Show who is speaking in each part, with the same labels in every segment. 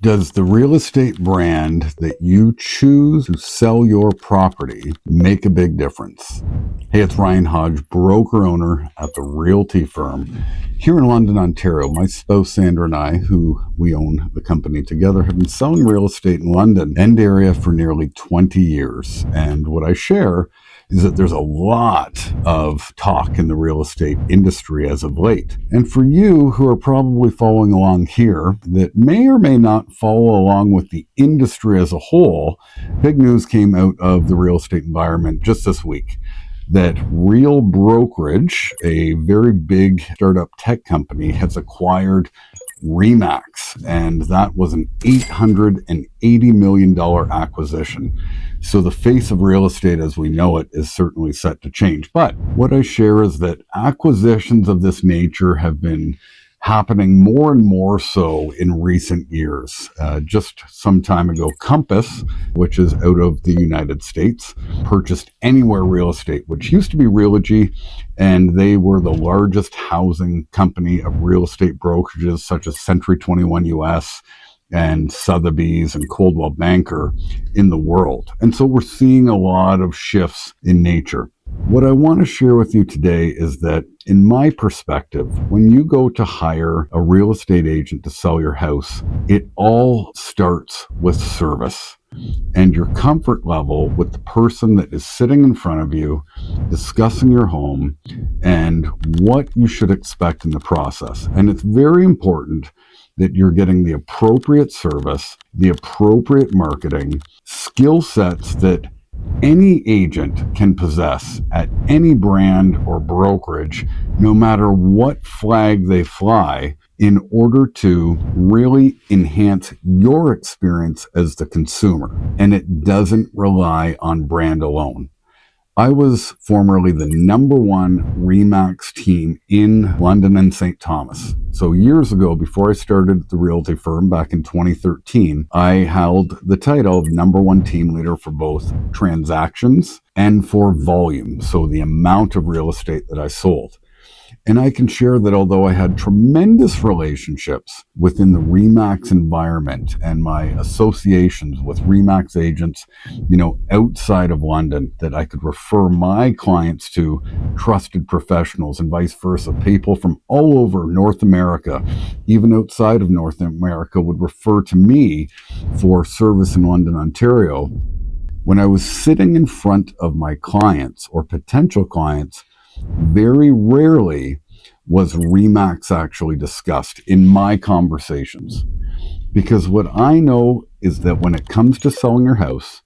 Speaker 1: Does the real estate brand that you choose to sell your property make a big difference? Hey, it's Ryan Hodge, broker owner at the realty firm here in London, Ontario. My spouse Sandra and I, who we own the company together, have been selling real estate in London and area for nearly 20 years. And what I share is that there's a lot of talk in the real estate industry as of late. And for you who are probably following along here that may or may not follow along with the industry as a whole, big news came out of the real estate environment just this week that Real Brokerage, a very big startup tech company, has acquired RE/MAX, and that was an $880 million acquisition. So the face of real estate as we know it is certainly set to change. But what I share is that acquisitions of this nature have been happening more and more so in recent years. Just some time ago, Compass, which is out of the United States, purchased Anywhere Real Estate, which used to be Realogy, and they were the largest housing company of real estate brokerages such as Century 21 US and Sotheby's and Coldwell Banker in the world. And so we're seeing a lot of shifts in nature. What I want to share with you today is that in my perspective, when you go to hire a real estate agent to sell your house, it all starts with service and your comfort level with the person that is sitting in front of you, discussing your home and what you should expect in the process. And it's very important that you're getting the appropriate service, the appropriate marketing, skill sets that any agent can possess at any brand or brokerage, no matter what flag they fly, in order to really enhance your experience as the consumer. And it doesn't rely on brand alone. I was formerly the #1 RE/MAX team in London and St. Thomas. So years ago, before I started the realty firm back in 2013, I held the title of #1 team leader for both transactions and for volume, so the amount of real estate that I sold. And I can share that although I had tremendous relationships within the RE/MAX environment and my associations with RE/MAX agents, outside of London, that I could refer my clients to trusted professionals and vice versa. People from all over North America, even outside of North America, would refer to me for service in London, Ontario. When I was sitting in front of my clients or potential clients, very rarely was RE/MAX actually discussed in my conversations. Because what I know is that when it comes to selling your house,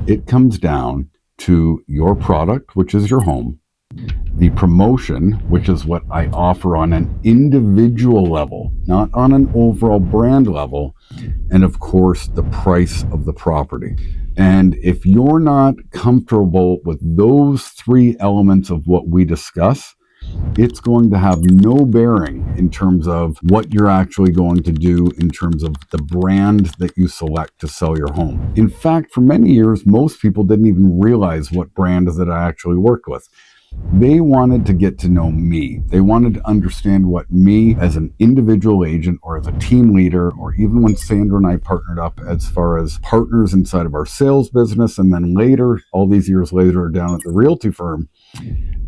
Speaker 1: it comes down to your product, which is your home, the promotion, which is what I offer on an individual level, not on an overall brand level, and of course, the price of the property. And if you're not comfortable with those three elements of what we discuss, it's going to have no bearing in terms of what you're actually going to do in terms of the brand that you select to sell your home. In fact, for many years, most people didn't even realize what brand that I actually worked with. They wanted to get to know me. They wanted to understand what me as an individual agent or as a team leader, or even when Sandra and I partnered up as far as partners inside of our sales business, and then later, all these years later, down at the realty firm,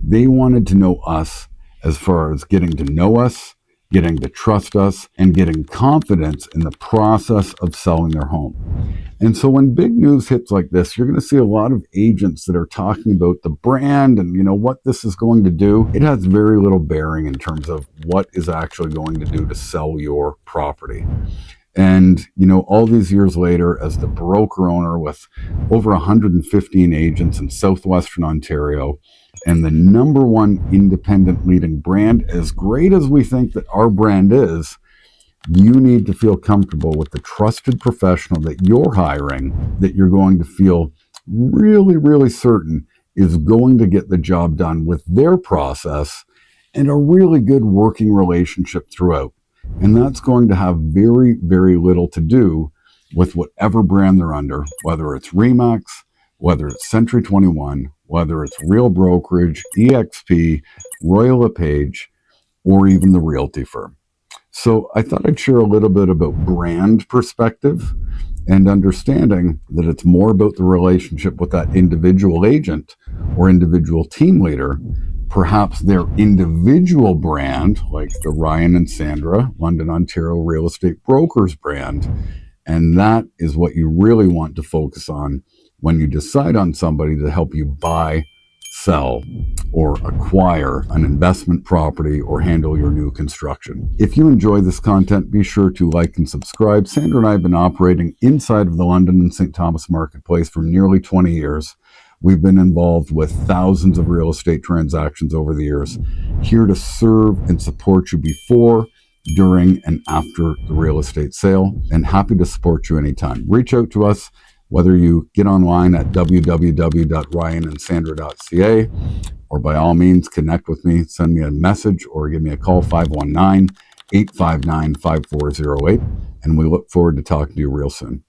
Speaker 1: they wanted to know us as far as getting to know us, getting to trust us, and getting confidence in the process of selling their home. And so when big news hits like this, you're going to see a lot of agents that are talking about the brand and, what this is going to do. It has very little bearing in terms of what is actually going to do to sell your property. And, all these years later, as the broker owner with over 115 agents in southwestern Ontario and the #1 independent leading brand, as great as we think that our brand is, you need to feel comfortable with the trusted professional that you're hiring, that you're going to feel really, really certain is going to get the job done with their process and a really good working relationship throughout. And that's going to have very, very little to do with whatever brand they're under, whether it's RE/MAX, whether it's Century 21, whether it's Real Brokerage, EXP, Royal LePage, or even the realty firm. So I thought I'd share a little bit about brand perspective and understanding that it's more about the relationship with that individual agent or individual team leader, perhaps their individual brand, like the Ryan and Sandra London, Ontario Real Estate Brokers brand. And that is what you really want to focus on when you decide on somebody to help you buy, sell, or acquire an investment property or handle your new construction. If you enjoy this content, be sure to like and subscribe. Sandra and I have been operating inside of the London and St. Thomas marketplace for nearly 20 years. We've been involved with thousands of real estate transactions over the years, here to serve and support you before, during, and after the real estate sale, and happy to support you anytime. Reach out to us, whether you get online at www.ryanandsandra.ca, or by all means, connect with me, send me a message, or give me a call, 519-859-5408, and we look forward to talking to you real soon.